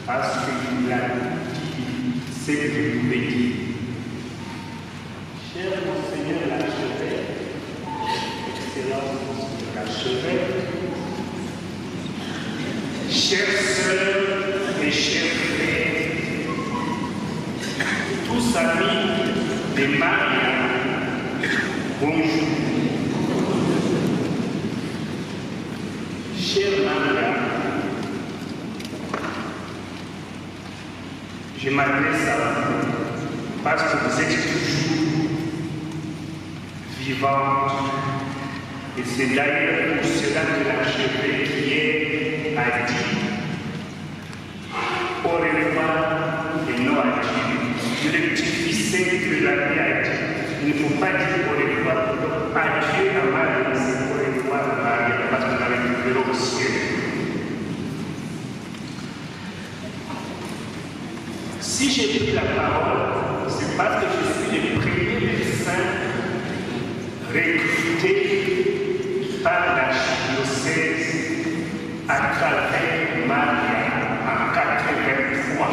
parce qu'il a dit ce que je pouvais dire. Cher Monseigneur l'archevêque, Excellence Monseigneur l'archevêque, chères sœurs et chers frères, tous amis de Maria, bonjour. Chère Maria, je m'adresse à vous parce que vous êtes toujours vivante. Et c'est d'ailleurs pour cela que l'archevêque hier a dit au revoir et non à Dieu. Le petit-fils que la vie a dit. Il ne faut pas dire au revoir. Donc, adieu à Marie, c'est au revoir à Marie, parce qu'on a récupéré au ciel. Si j'ai pris la parole, c'est parce que je suis le premier médecin recruté par l'archidiocèse à travers Maria en 1983.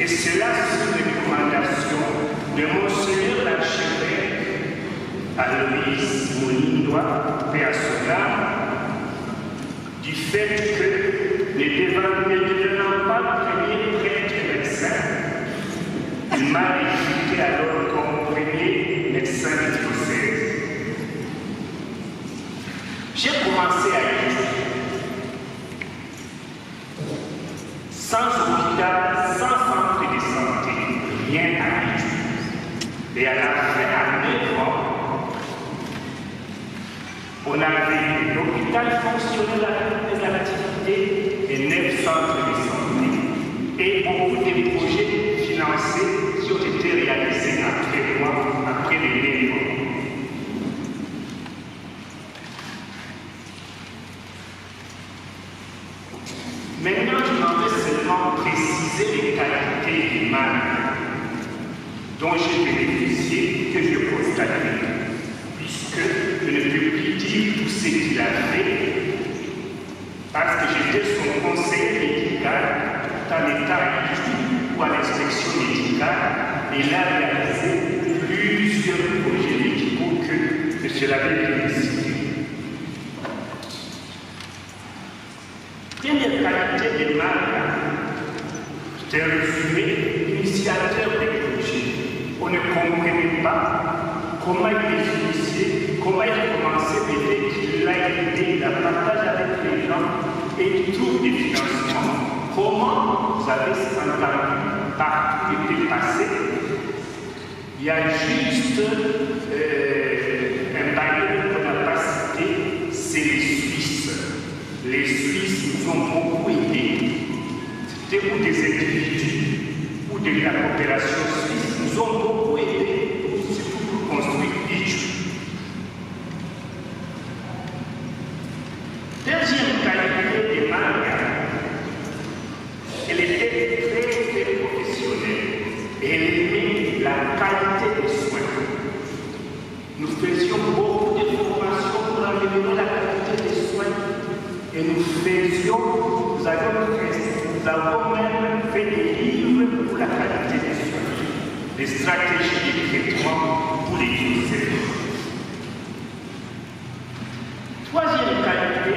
Et cela sous les recommandations de Monseigneur l'archevêque Aloïs Monindois, paix à son âme, du fait que ne devenant pas premier prêtre médecin, il m'a recruté alors comme premier médecin du diocèse. J'ai commencé à étudier. Sans hôpital, sans centre de santé, rien à étudier. Et à la fin, à 9 ans, on avait l'hôpital fonctionnel des activités et 9 centres de santé. Et beaucoup de projets financés qui ont été réalisés après moi, après les 9 ans. Maintenant, je m'en vais seulement préciser les qualités du mal dont j'ai bénéficié, que je constate, puisque je ne peux plus dire tout ce qu'il a fait, parce que j'étais son conseiller médical dans l'état ou à l'inspection médicale, et il a réalisé plusieurs projets médicaux que je l'avais félicité. Première qualité de Maria, c'est résumé, initiateur des projets. On ne comprenait pas comment il est initié, comment il a commencé, peut-être qu'il a aidé, il a partagé avec les gens et il trouve des financements. Comment vous avez entendu partout était passé? Il y a juste un bailleur qu'on n'a pas cité, c'est les Suisses. Les Suisses nous ont beaucoup aidés. C'était pour des individus ou de la coopération suisse, nous ont beaucoup aidés, surtout pour construire Ichu. Deuxième qualité de Maria, elle était très professionnelle et elle aimait la qualité des soins. Nous faisions beaucoup de formations pour améliorer la qualité des soins. Et nous avons même fait des livres pour la qualité des soins, des stratégies de traitement pour les diocèses. Troisième qualité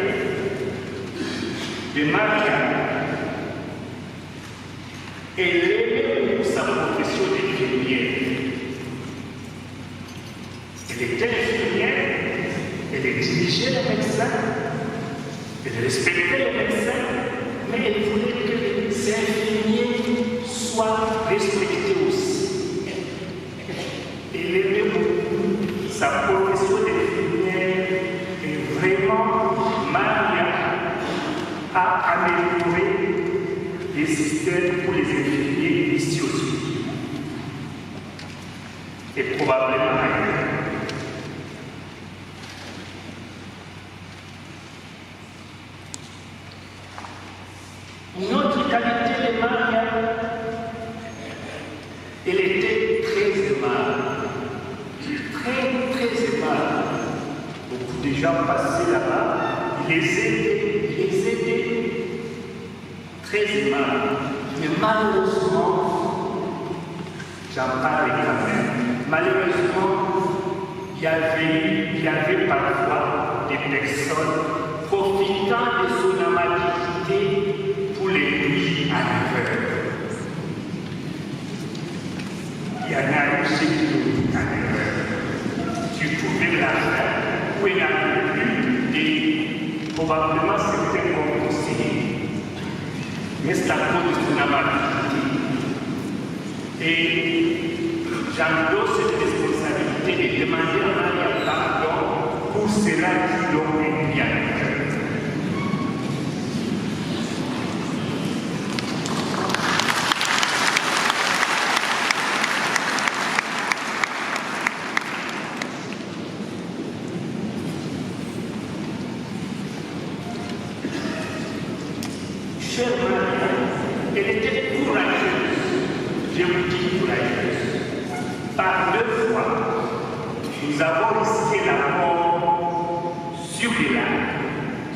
de Maria, elle aimait pour sa profession d'infirmière. Elle était infirmière, elle dirigeait les médecins. Elle respectait les médecins, mais elle voulait que ces infirmiers soient respectés aussi. Elle aimait beaucoup sa profession d'infirmière et vraiment, Maria a amélioré les systèmes pour les infirmiers ici aussi. Et probablement ailleurs. Une autre qualité de Maria, elle était très aimable, très aimable. Beaucoup de gens passaient là-bas, il les aidait, il ils étaient très aimables. Mais malheureusement, j'en parle quand même, malheureusement, il y avait parfois des personnes profitant de son amabilité pour les nuits à l'heure. Il y en a aussi qui nous disent à l'heure. Surtout même la fin, où il n'y a plus et probablement certains vont conseiller. Mais c'est à cause de son amabilité. Et j'endosse cette responsabilité de demander à Maria pardon pour cela qui l'ont mis à l'heure. Chère Maria, elle était courageuse, je vous dis courageuse. Par 2 fois, nous avons risqué la mort sur les lacs,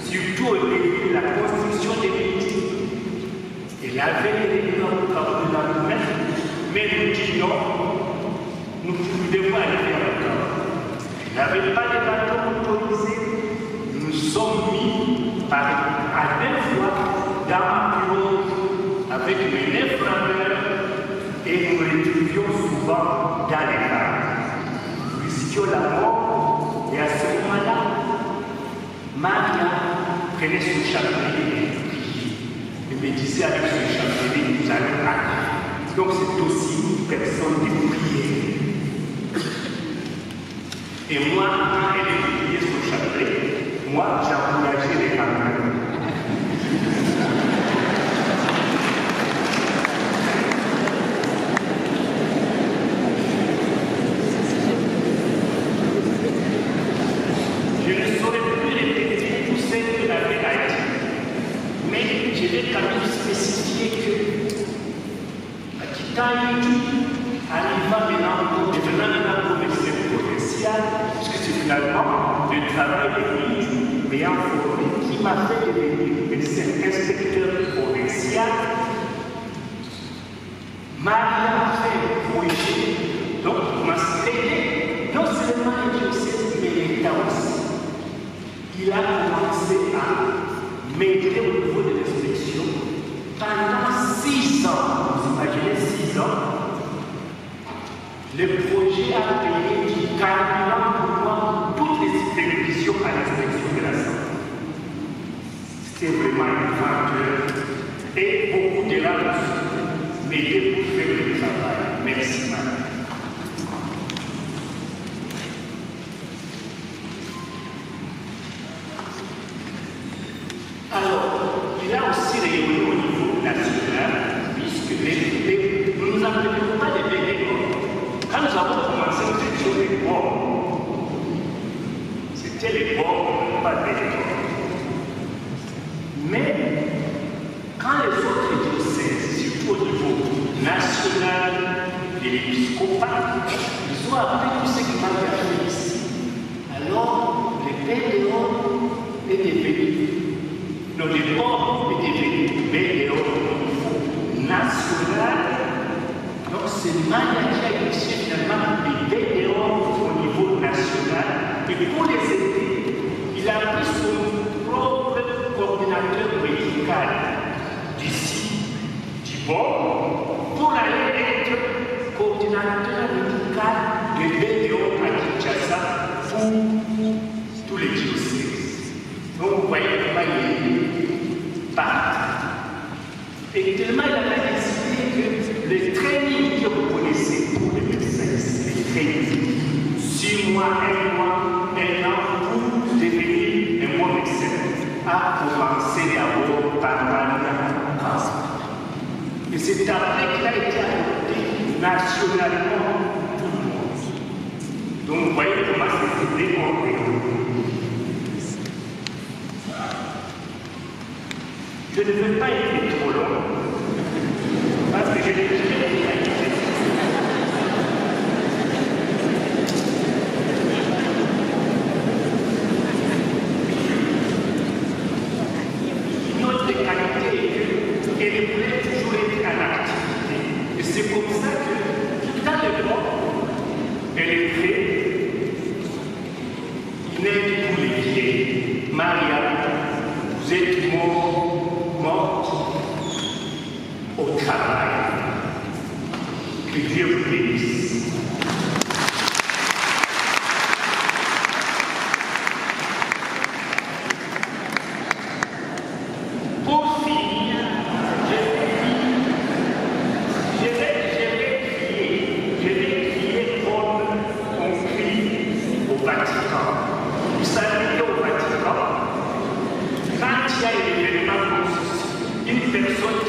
surtout au début de la construction des métiers. Elle avait les normes comme la mer, mais nous dit non, nous devons aller faire encore. Elle n'avait pas de bateau motorisé, nous sommes mis à 2 fois dans un pirogue avec mes 9 rameurs et nous les trouvions souvent dans les vagues. Nous risquions la mort et à ce moment-là, Maria prenait son chapelet et me disait avec son chapelet, nous allons aller. Donc c'est aussi une personne de prière. Et moi, quand elle priait son chapelet, moi j'encourageais les rameurs. Arrivant maintenant, devenant commissaire provincial, puisque c'est finalement le travail de l'église m'ayant formé qui m'a fait devenir inspecteur provincial. Maria a fait un projet, donc m'a aidé non seulement le diocèse, mais l'État aussi. Il a commencé à m'aider au niveau de l'inspection pendant 6 ans. Vous imaginez 6 ans? Le projet a payé du carburant pour moi toutes les supervisions à l'inspection de la santé. C'était vraiment une aventure et beaucoup de larmes m'aidaient pour faire le travail. Merci, Marie. Alors, il a aussi rayonné au niveau national, puisque nous ne nous appelons pas les bénévoles. Quand nous avons commencé, nous étions les pauvres. C'était les pauvres, pas les bénévoles. Mais, quand les autres diocèses, surtout au niveau national de l'épiscopat, ils ont appris tout ce qui m'a fait ici. Alors, les bénévoles étaient venus. Non, les pauvres étaient venus, mais au niveau national. Donc c'est Maria qui a initié finalement les bénévoles au niveau national. Et pour les aider, il a pris son propre coordinateur médical d'ici, du bord, pour aller être coordinateur médical de bénévoles à Kinshasa pour tous les diocèses. Donc vous voyez comment il est parti. Et tellement il avait décidé que le training que vous connaissez pour les médecins, c'est le training. 6 mois, 1 mois, 1 an pour devenir un bon médecin, a commencé d'abord par un cancer. Et c'est après qu'il a été adopté nationalement tout le monde. Donc vous voyez comment c'est démontré. Je ne veux pas être trop long, parce que je l'ai dit. Vous êtes morts au travail. Que Dieu vous bénisse. Pour finir, je vais crier comme on crie au Vatican. Vous savez qu'au Vatican, quand il y a un événement comme ceci, une personne